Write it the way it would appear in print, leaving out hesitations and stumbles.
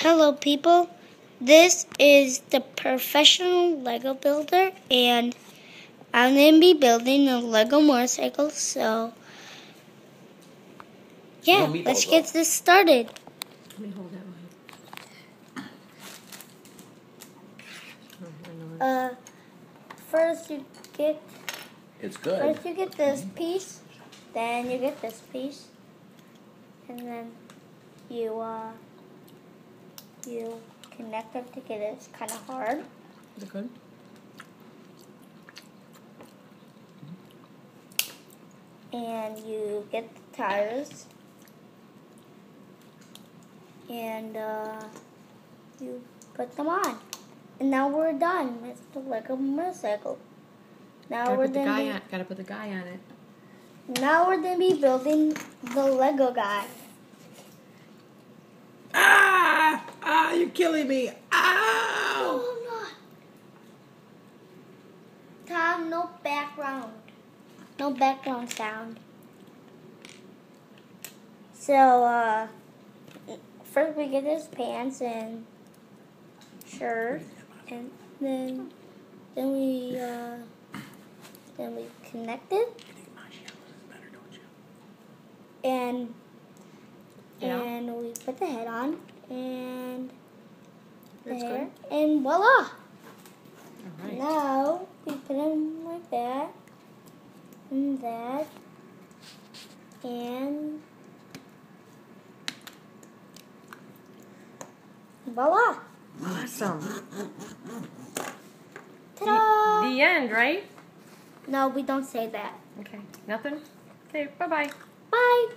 Hello people, this is the professional Lego builder and I'm going to be building a Lego motorcycle, so yeah, let's get this started. Let me hold that one. First you get this piece, then you get this piece, and then you connect them together. It's kind of hard. Is it good? And you get the tires, and you put them on. And now we're done. It's the Lego motorcycle. Now Gotta put the guy on it. Now we're gonna be building the Lego guy. You're killing me. Ow! No, I'm not. Tom, no background. No background sound. So, first we get his pants and shirt, and then we connect it, and we put the head on, and the hair, and voila! All right. Now we put him like that, and that, and voila! Awesome. Ta-da! The end, right? No, we don't say that. Okay. Nothing? Okay, bye-bye. Bye!